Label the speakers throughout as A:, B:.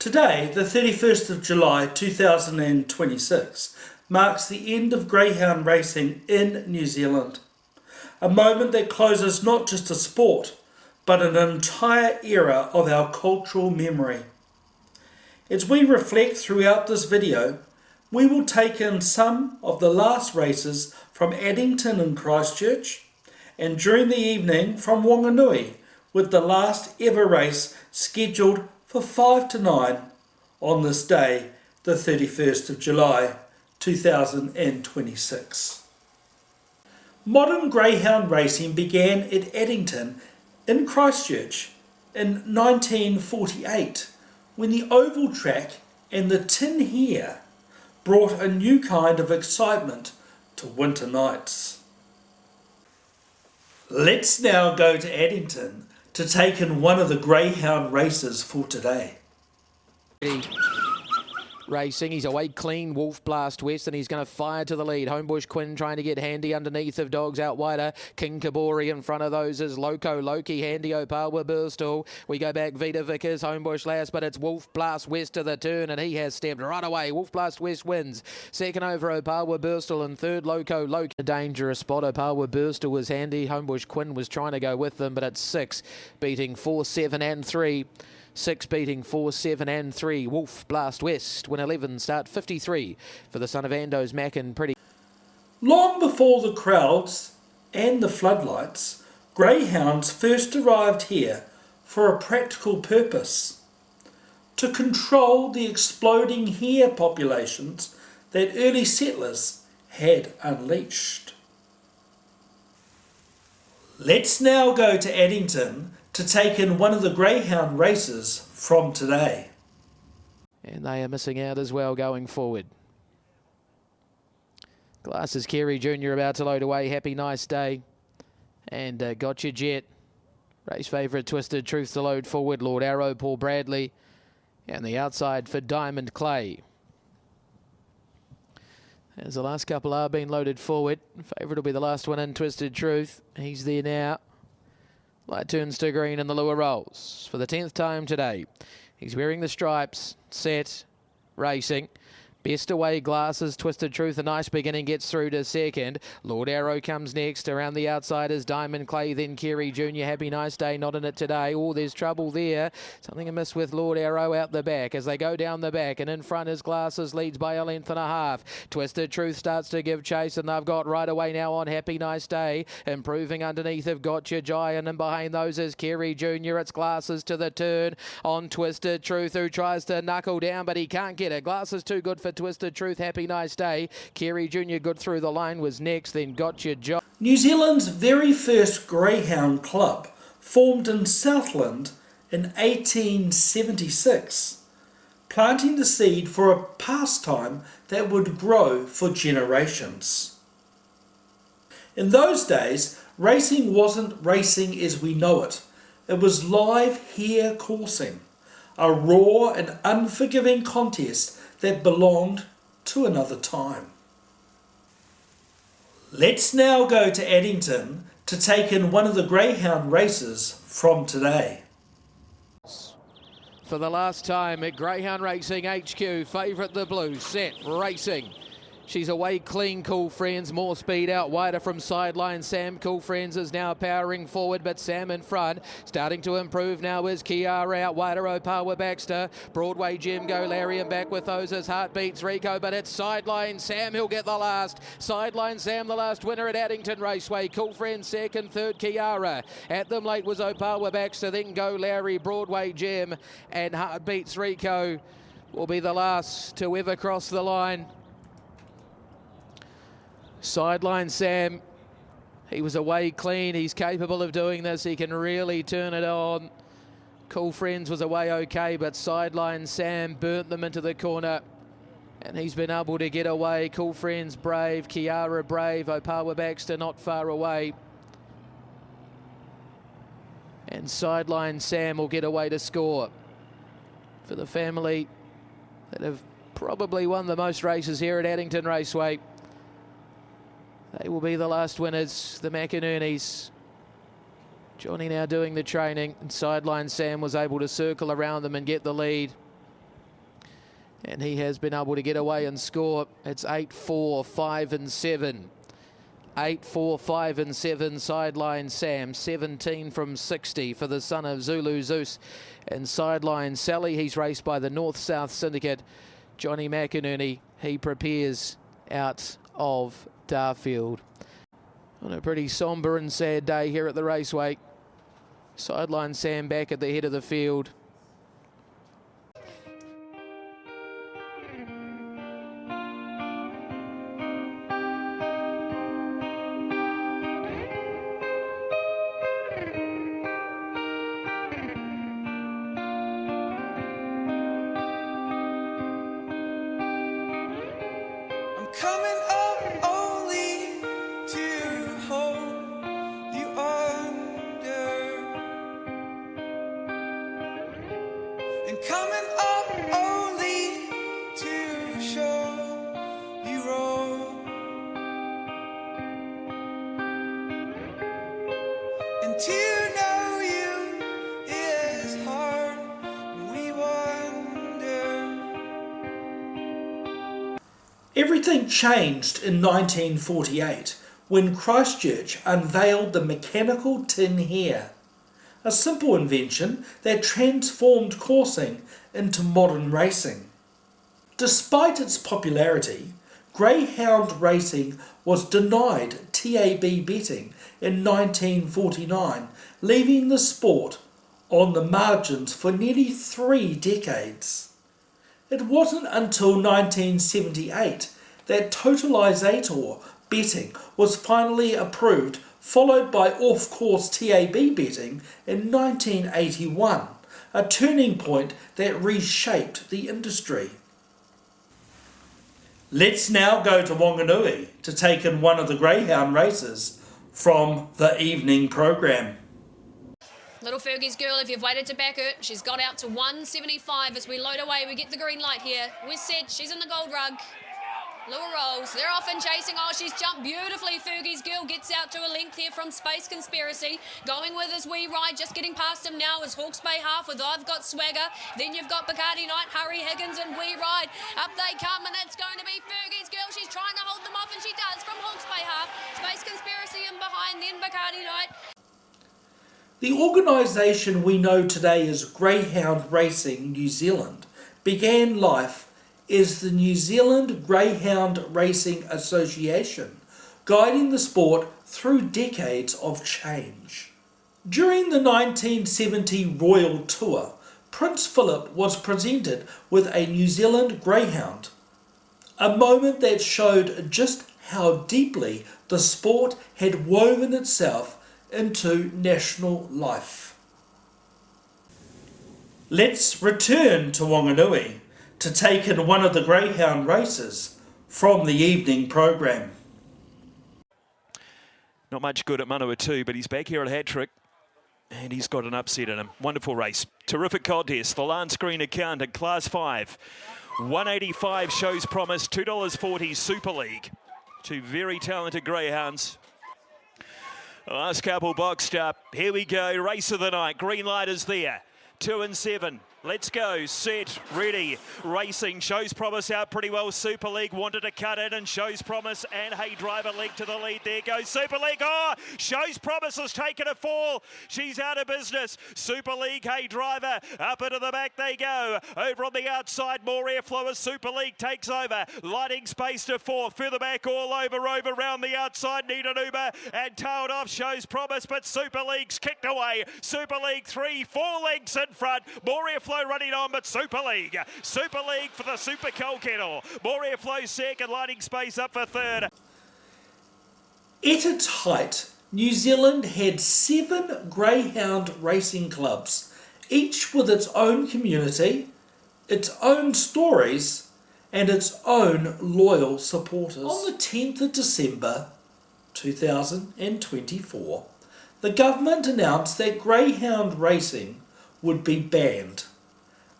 A: Today, the 31st of July 2026, marks the end of greyhound racing in New Zealand. A moment that closes not just a sport, but an entire era of our cultural memory. As we reflect throughout this video, we will take in some of the last races from Addington and Christchurch, and during the evening from Whanganui, with the last ever race scheduled for 5 to 9 on this day, the 31st of July 2026. Modern greyhound racing began at Addington in Christchurch in 1948, when the oval track and the tin hare brought a new kind of excitement to winter nights. Let's now go to Addington to take in one of the greyhound races for today.
B: Racing, he's away clean, Wolf Blast West, and he's going to fire to the lead. Homebush Quinn trying to get handy underneath of dogs out wider. King Kabori in front of those is Loco Loki, handy Opawa Burstall. We go back Vita Vickers, Homebush last, but it's Wolf Blast West to the turn, and he has stepped right away. Wolf Blast West wins. Second over Opawa Burstall, and third Loco Loki. A dangerous spot. Opawa Burstall was handy. Homebush Quinn was trying to go with them, but it's 6, beating 4, 7 and 3. 6 beating 4, 7 and 3. Wolf Blast West win 11, start 53 for the son of Ando's Mackin. Pretty.
A: Long before the crowds and the floodlights, greyhounds first arrived here for a practical purpose: to control the exploding hare populations that early settlers had unleashed. Let's now go to Addington to take in one of the greyhound races from today.
B: And they are missing out as well going forward. Glasses Kerry Jr. about to load away. Happy Nice Day. And Gotcha Jet. Race favourite Twisted Truth to load forward. Lord Arrow, Paul Bradley. And the outside for Diamond Clay. As the last couple are being loaded forward. Favourite will be the last one in, Twisted Truth. He's there now. Light turns to green and the lure rolls for the 10th time today. He's wearing the stripes, set, racing. Best away Glasses, Twisted Truth, a nice beginning, gets through to second. Lord Arrow comes next. Around the outside is Diamond Clay, then Kerry Jr. Happy Nice Day, not in it today. Oh, there's trouble there. Something amiss with Lord Arrow out the back as they go down the back. And in front is Glasses, leads by a length and a half. Twisted Truth starts to give chase, and they've got right away now on Happy Nice Day. Improving underneath have Gotcha Giant, and behind those is Kerry Jr. It's Glasses to the turn on Twisted Truth, who tries to knuckle down, but he can't get it. Glasses too good for Twisted Truth, Happy Nice Day. Kerry Jr. good through the line was next, then Gotcha Joe.
A: New Zealand's very first greyhound club formed in Southland in 1876, planting the seed for a pastime that would grow for generations. In those days, racing wasn't racing as we know it. It was live hare coursing, a raw and unforgiving contest that belonged to another time. Let's now go to Addington to take in one of the greyhound races from today.
B: For the last time at Greyhound Racing HQ, favourite the blue, set, racing. She's away clean, Cool Friends. More speed out wider from sideline. Sam Cool Friends is now powering forward, but Sam in front. Starting to improve now is Kiara out wider. Opawa Baxter. Broadway Jim Go Larry, and back with those as Heartbeats Rico, but it's sideline Sam who'll get the last. Sideline Sam, the last winner at Addington Raceway. Cool Friends second, third Kiara. At them late was Opawa Baxter, then Go Larry, Broadway Jim, and Heartbeats Rico will be the last to ever cross the line. Sideline Sam, he was away clean. He's capable of doing this. He can really turn it on. Cool Friends was away okay, but sideline Sam burnt them into the corner, and he's been able to get away. Cool Friends brave, Kiara brave, Opawa Baxter not far away. And sideline Sam will get away to score for the family that have probably won the most races here at Addington Raceway. They will be the last winners, the McInerney's. Johnny now doing the training, and sideline Sam was able to circle around them and get the lead. and he has been able to get away and score. It's 8-4, 5 and 7. 8-4, 5 and 7, sideline Sam, 17 from 60 for the son of Zulu Zeus. And sideline Sally, he's raced by the North-South Syndicate. Johnny McInerney, he prepares out of Darfield. On a pretty sombre and sad day here at the raceway. Sideline Sam back at the head of the field.
C: Coming up only to hold you under, and coming up only to show you roll, and to know you is hard. We wonder.
A: Everything changed in 1948 when Christchurch unveiled the mechanical tin hare, a simple invention that transformed coursing into modern racing. Despite its popularity, Greyhound racing was denied TAB betting in 1949, leaving the sport on the margins for nearly 3 decades. It wasn't until 1978 that totalisator betting was finally approved, followed by off-course TAB betting in 1981, a turning point that reshaped the industry. Let's now go to Whanganui to take in one of the Greyhound races from the evening program.
D: Little Fergie's girl, if you've waited to back her, she's got out to 175 as we load away. We get the green light here. We're set. She's in the gold rug. Lure rolls. They're off and chasing. Oh, she's jumped beautifully. Fergie's girl gets out to a length here from Space Conspiracy. Going with his wee ride. Just getting past him now is Hawke's Bay Half with I've Got Swagger. Then you've got Bacardi Knight, Harry Higgins and wee ride. Up they come and it's going to be Fergie's girl. She's trying to hold them off and she does from Hawke's Bay Half. Space Conspiracy in behind, then Bacardi Knight.
A: The organisation we know today as Greyhound Racing New Zealand began life as the New Zealand Greyhound Racing Association, guiding the sport through decades of change. During the 1970 Royal Tour, Prince Philip was presented with a New Zealand Greyhound, a moment that showed just how deeply the sport had woven itself into national life. Let's return to Whanganui to take in one of the Greyhound races from the evening program.
E: Not much good at Manawatu, but he's back here at Hat-Trick and he's got an upset in him. Wonderful race. Terrific contest. The Lance Green account in Class 5. 185 shows promise, $2.40 Super League. Two very talented greyhounds. Last couple boxed up. Here we go. Race of the night. Green light is there. 2 and 7. Let's go. Set. Ready. Racing. Shows promise out pretty well. Super League wanted to cut in and shows promise. And Hey Driver leg to the lead. There goes Super League. Oh, shows promise has taken a fall. She's out of business. Super League. Hey Driver. Up into the back they go. Over on the outside. More airflow as Super League takes over. Lighting space to 4. Further back all over round the outside. Need an Uber and tailed off. Shows promise, but Super League's kicked away. Super League 3-4 lengths in front. More airflow running on, but Super League for the Super Coal Kettle. More airflow second, lighting space up for third.
A: At its height, New Zealand had 7 Greyhound racing clubs, each with its own community, its own stories, and its own loyal supporters. On the 10th of December 2024, the government announced that Greyhound racing would be banned,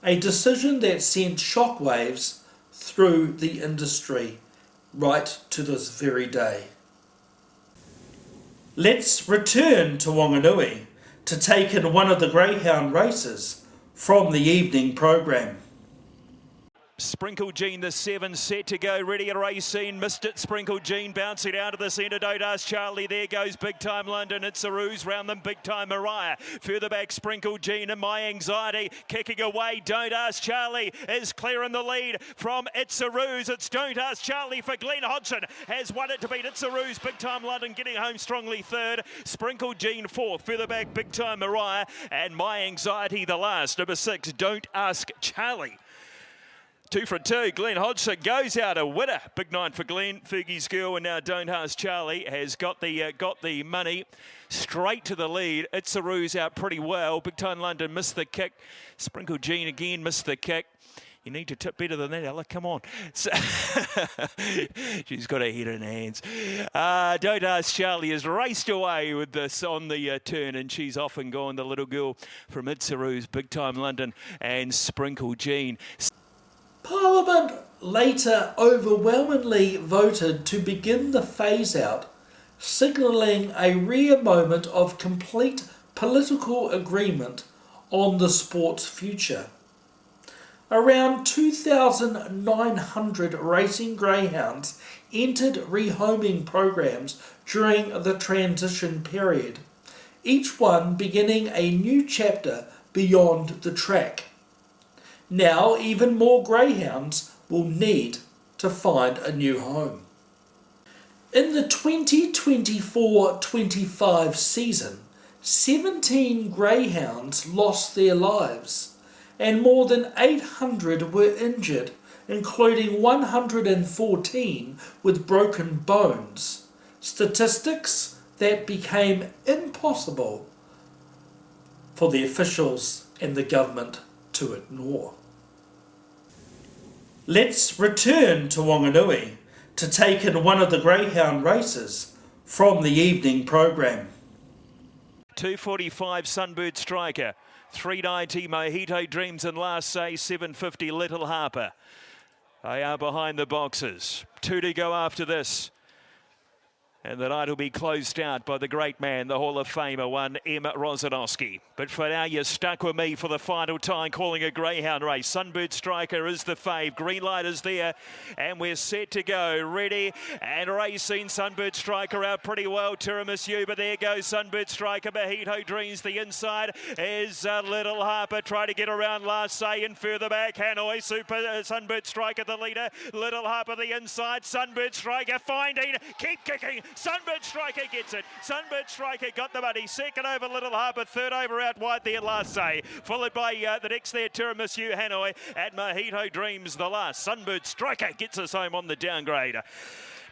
A: a decision that sent shockwaves through the industry right to this very day. Let's return to Whanganui to take in one of the Greyhound races from the evening program.
E: Sprinkle Jean, the 7, set to go, ready at race scene. Missed it, Sprinkle Jean, bouncing out of the centre. Don't Ask Charlie, there goes Big Time London. It's a ruse round them, Big Time Mariah. Further back, Sprinkle Jean and My Anxiety kicking away. Don't Ask Charlie is clear in the lead from It's a Ruse. It's Don't Ask Charlie for Glenn Hodgson. Has won it to beat It's a Ruse. Big Time London getting home strongly third. Sprinkle Jean fourth. Further back, Big Time Mariah and My Anxiety the last. Number 6, Don't Ask Charlie. 2 for 2. Glenn Hodgson goes out a winner. Big night for Glenn. Fergie's Girl, and now Don't Ask Charlie has got the money straight to the lead. It's a Ruse out pretty well. Big Time London missed the kick. Sprinkle Jean again missed the kick. You need to tip better than that, Ella. Come on. So she's got her head in hands. Don't Ask Charlie has raced away with this on the turn, and she's off and gone. The little girl from It's a Ruse, Big Time London, and Sprinkle Jean.
A: Parliament later overwhelmingly voted to begin the phase-out, signalling a rare moment of complete political agreement on the sport's future. Around 2,900 racing greyhounds entered rehoming programs during the transition period, each one beginning a new chapter beyond the track. Now even more greyhounds will need to find a new home. In the 2024-25 season, 17 greyhounds lost their lives and more than 800 were injured, including 114 with broken bones, statistics that became impossible for the officials and the government to ignore. Let's return to Whanganui to take in one of the greyhound races from the evening program.
E: 2:45 Sunbird Striker, 3:90 Mojito Dreams, and Last Day 7:50 Little Harper. They are behind the boxes. 2 to go after this. And the night will be closed out by the great man, the Hall of Famer, one M. Rosanowski. But for now, you're stuck with me for the final time, calling a greyhound race. Sunbird Striker is the fave. Green light is there, and we're set to go. Ready and racing. Sunbird Striker out pretty well. Tiramisu, but there goes Sunbird Striker. Mojito Dreams. The inside is Little Harper. Try to get around Last Day and further back. Hanoi, Sunbird Striker, the leader. Little Harper, the inside. Sunbird Striker finding. Keep kicking. Sunbird Striker gets it. Sunbird Striker got the money. Second over Little Harper. Third over out wide there Last Day. Followed by the next there Tiramisu, Hanoi, and Mojito Dreams the last. Sunbird Striker gets us home on the downgrade.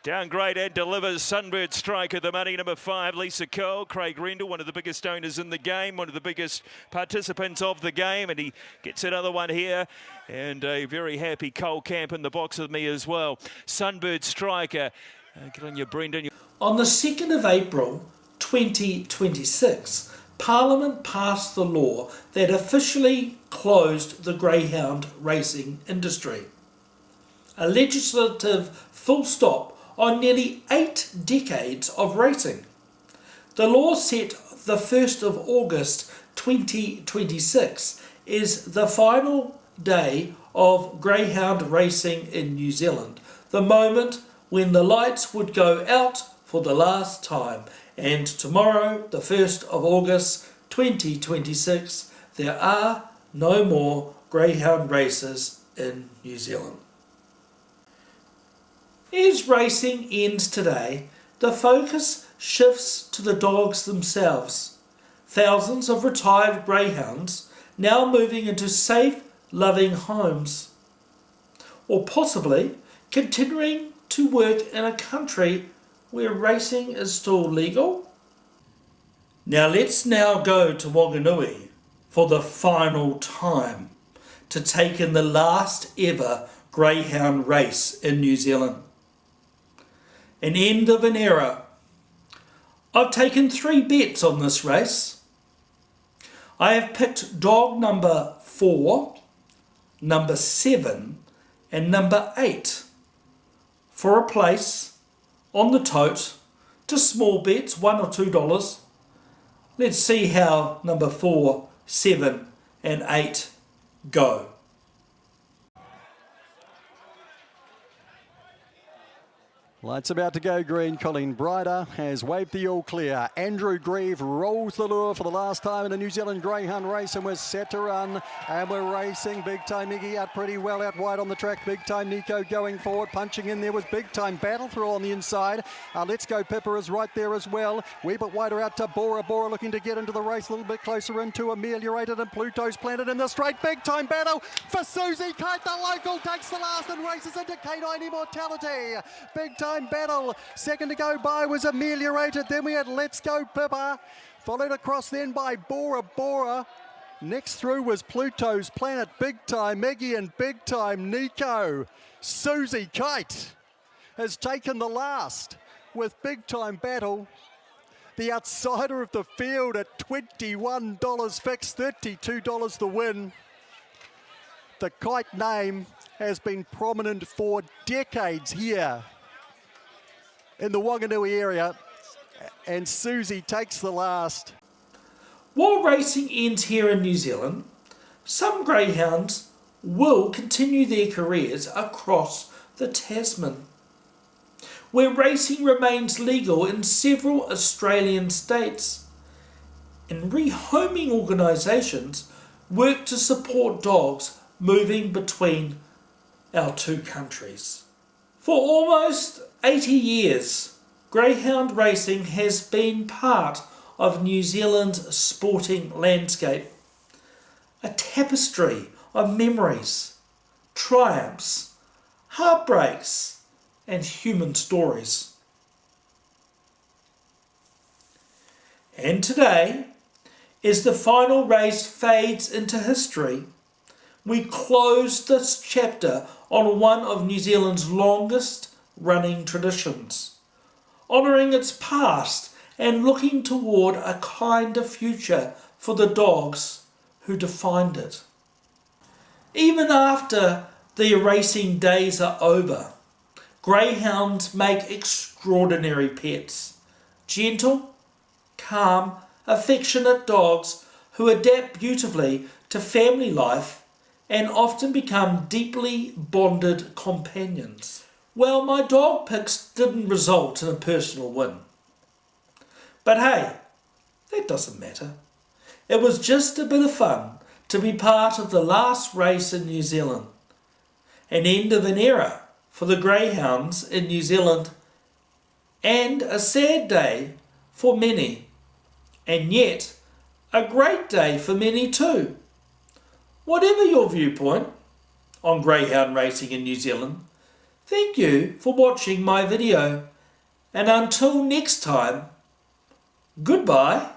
E: Downgrade and delivers Sunbird Striker the money. Number 5, Lisa Cole. Craig Rendell, one of the biggest owners in the game, one of the biggest participants of the game, and he gets another one here. And a very happy Cole Camp in the box with me as well. Sunbird Striker. Get on your Brendan.
A: On the 2nd of April 2026, Parliament passed the law that officially closed the greyhound racing industry. A legislative full stop on nearly 8 decades of racing. The law set the 1st of August 2026 is the final day of greyhound racing in New Zealand, the moment when the lights would go out for the last time, and tomorrow, the 1st of August 2026, there are no more greyhound races in New Zealand. As racing ends today, the focus shifts to the dogs themselves. Thousands of retired greyhounds now moving into safe, loving homes, or possibly continuing to work in a country where racing is still legal. Let's go to Whanganui for the final time to take in the last ever greyhound race in New Zealand. An end of an era. I've taken 3 bets on this race. I have picked dog number 4, number 7 and number 8 for a place on the tote. Just small bets, $1 or $2. Let's see how number 4, 7 and 8 go.
F: Lights about to go green. Colleen Bryder has waved the all clear. Andrew Grieve rolls the lure for the last time in a New Zealand Greyhound race and we're set to run. And we're racing. Big Time Iggy out pretty well out wide on the track. Big Time Nico going forward. Punching in there was Big Time Battle Through on the inside. Let's Go Pippa is right there as well. Wee bit wider out to Bora. Bora looking to get into the race a little bit closer into Ameliorated and Pluto's planted in the straight. Big Time Battle for Susie Kite. The local takes the last and races into Canine Immortality. Big Time Battle. Second to go by was Ameliorated. Then we had Let's Go Pippa. Followed across then by Bora Bora. Next through was Pluto's Planet. Big Time Iggy and Big Time Nico. Susie Kite has taken the last with Big Time Battle. The outsider of the field at $21 fixed, $32 the win. The Kite name has been prominent for decades here in the Whanganui area, and Susie takes the last.
A: While racing ends here in New Zealand, some greyhounds will continue their careers across the Tasman, where racing remains legal in several Australian states, and rehoming organisations work to support dogs moving between our two countries. For almost 80 years, greyhound racing has been part of New Zealand's sporting landscape, a tapestry of memories, triumphs, heartbreaks, and human stories. And today, as the final race fades into history, we close this chapter on one of New Zealand's longest running traditions, honouring its past and looking toward a kinder future for the dogs who defined it. Even after the racing days are over, greyhounds make extraordinary pets, gentle, calm, affectionate dogs who adapt beautifully to family life and often become deeply bonded companions. Well, my dog picks didn't result in a personal win. But hey, that doesn't matter. It was just a bit of fun to be part of the last race in New Zealand. An end of an era for the greyhounds in New Zealand, and a sad day for many, and yet a great day for many too. Whatever your viewpoint on greyhound racing in New Zealand, thank you for watching my video, and until next time, goodbye.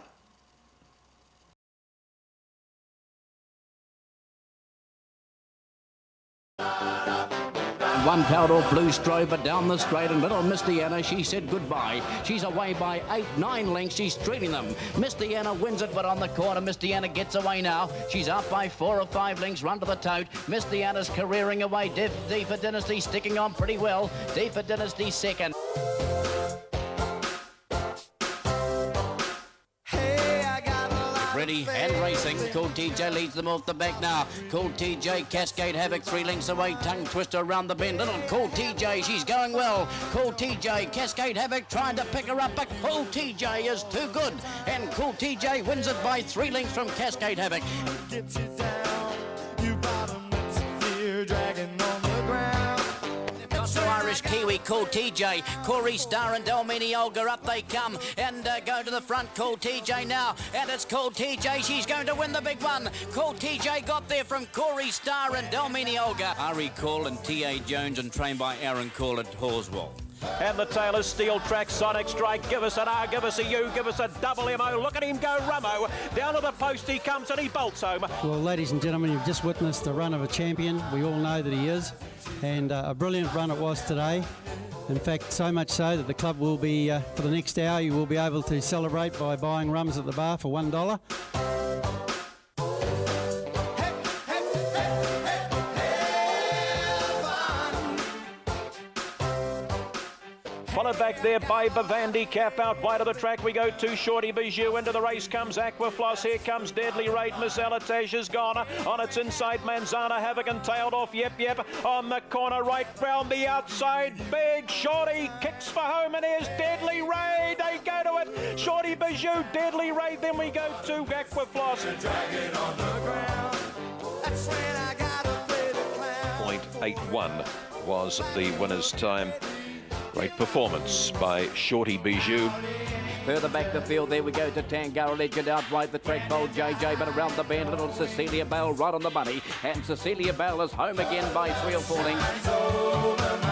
G: One Powder Blue Strober down the straight, and little Misty Anna, she said goodbye. She's away by 8-9 lengths. She's treating them. Misty Anna wins it, but on the corner, Misty Anna gets away now. She's up by 4 or 5 lengths, run to the tote. Misty Anna's careering away. Deeper Dynasty sticking on pretty well. Deeper Dynasty second. Ready and racing. Cool TJ leads them off the back now. Cool TJ, Cascade Havoc 3 lengths away. Tongue Twister around the bend. Little Cool TJ, she's going well. Cool TJ, Cascade Havoc trying to pick her up, but Cool TJ is too good. And Cool TJ wins it by 3 lengths from Cascade Havoc.
C: Get you down, you bottomless fear dragging on the ground.
G: Irish Kiwi, Cool TJ, Corey Star and Delmini Olga, up they come and go to the front. Cool TJ now, and it's Cool TJ, she's going to win the big one. Cool TJ got there from Corey Star and Delmini Olga. Ari Call and T.A. Jones, and trained by Aaron Call at Horswell.
E: And the tail is Steel Track, Sonic Strike, give us an R, give us a U, give us a double MO. Look at him go, Rummo. Down to the post he comes and he bolts home.
H: Well, ladies and gentlemen, you've just witnessed the run of a champion. We all know that he is. And a brilliant run it was today. In fact, so much so that the club will be, for the next hour, you will be able to celebrate by buying rums at the bar for $1.
I: followed back there by Bavandi. Cap out wide of the track. We go to Shorty Bijou. Into the race comes Aquafloss. Here comes Deadly Raid. Miss Alitash is gone. On its inside, Manzana Havoc and tailed off. Yep. On the corner, right round the outside. Big Shorty kicks for home, and here's Deadly Raid. They go to it. Shorty Bijou, Deadly Raid. Then we go to Aquafloss.
C: Dragging on the ground. That's when I gotta play the clown.
I: 0.81 was the winner's time. Great performance by Shorty Bijou.
G: Further back the field, there we go to Tangara Legend out wide the track, bold JJ, but around the bend, little Cecilia Bell right on the money, and Cecilia Bell is home again by 3 or 4 lengths.